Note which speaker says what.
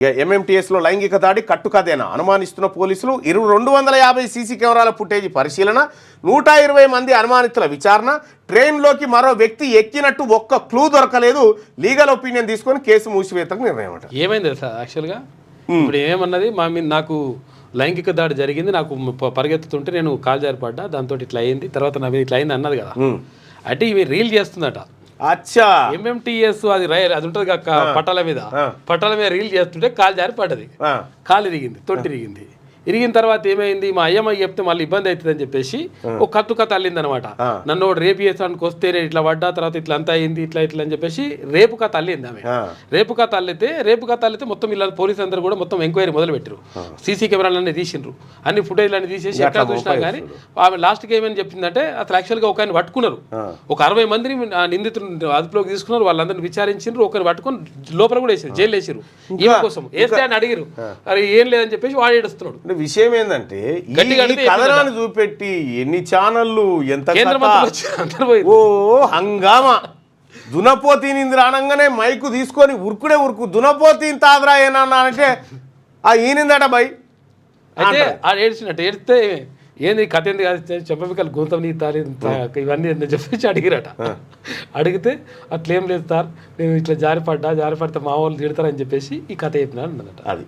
Speaker 1: ఎంఎంటీఎస్లో లైంగిక దాడి కట్టుకదేనా అనుమానిస్తున్న పోలీసులు 250 సీసీ కెమెరాల ఫుటేజీ పరిశీలన 120 మంది అనుమానితుల విచారణ ట్రైన్లోకి మరో వ్యక్తి ఎక్కినట్టు ఒక్క క్లూ దొరకలేదు లీగల్ ఒపీనియన్ తీసుకొని కేసు మూసివేతకు నిర్ణయం అంట.
Speaker 2: ఏమైంది సార్ యాక్చువల్గా ఇప్పుడు ఏమన్నది మా మీద నాకు లైంగిక దాడి జరిగింది, నాకు పరిగెత్తుతుంటే నేను కాలు జారిపడ్డా, దాంతో ఇట్లా అయింది, తర్వాత నా మీద ఇట్లా అయింది అన్నది కదా. అంటే ఇవి రీల్ చేస్తుందట.
Speaker 1: అచ్చా
Speaker 2: ఎంఎంటీఎస్ అది అది ఉంటుంది పట్టాల మీద రీల్ చేస్తుంటే కాలు జారి పడ్డది, కాలు ఇరిగింది, తొట్టి ఇరిగింది. ఇరిగిన తర్వాత ఏమైంది, మా అయ్యమ్మ చెప్తే మళ్ళీ ఇబ్బంది అవుతుందని చెప్పేసి ఒక కథ అల్లింది అనమాట. నన్ను రేపు చేసానికి వస్తే నేను ఇట్లా పడ్డా, తర్వాత ఇట్లా అంతా అయింది, ఇట్లా ఇట్లా అని చెప్పేసి రేపు కథ అల్లింది ఆమె. రేపు కథ అల్లితే మొత్తం ఇలా పోలీసు అందరూ కూడా మొత్తం ఎంక్వైరీ మొదలు పెట్టారు. సీసీ కెమెరాలన్నీ తీసిండ్రు, అన్ని ఫుటేజ్లు అన్ని తీసేసి ఎట్లా చూసినా కానీ ఆమె లాస్ట్కి ఏమని చెప్పిందంటే అసలు యాక్చువల్గా ఒక ఆయన పట్టుకున్నారు, ఒక 60 మందిని నిందితులు అదుపులోకి తీసుకున్నారు, వాళ్ళందరినీ విచారించారు, ఒకరిని పట్టుకొని లోపల కూడా వేసారు, జైలు వేసారు. ఈమె కోసం వేస్తే అని అడిగారు, అది ఏం లేదని చెప్పేసి వాడు ఏడుస్తున్నాడు.
Speaker 1: విషయం ఏంటంటే ఈ కథనాన్ని చూపెట్టి ఎన్ని ఛానళ్ళు ఎంత ఓ హంగామా దునపోతీనింది రానంగానే మైకు తీసుకొని ఉరుకు దునపోతీని తాదరా ఏనా అంటే ఆ ఈనిందట బై.
Speaker 2: అయితే ఆ ఏడ్చినట్టు ఏడితే ఏంది కథ ఏంది కాదు చెప్పమికలు గొంతం నీ తాలి ఇవన్నీ చెప్పేసి అడిగిరట. అడిగితే అట్లేం లేదు సార్, నేను ఇట్లా జారిపడితే మా వాళ్ళు తిడతారని చెప్పేసి ఈ కథ చెప్పినా అన్నదట.
Speaker 1: అది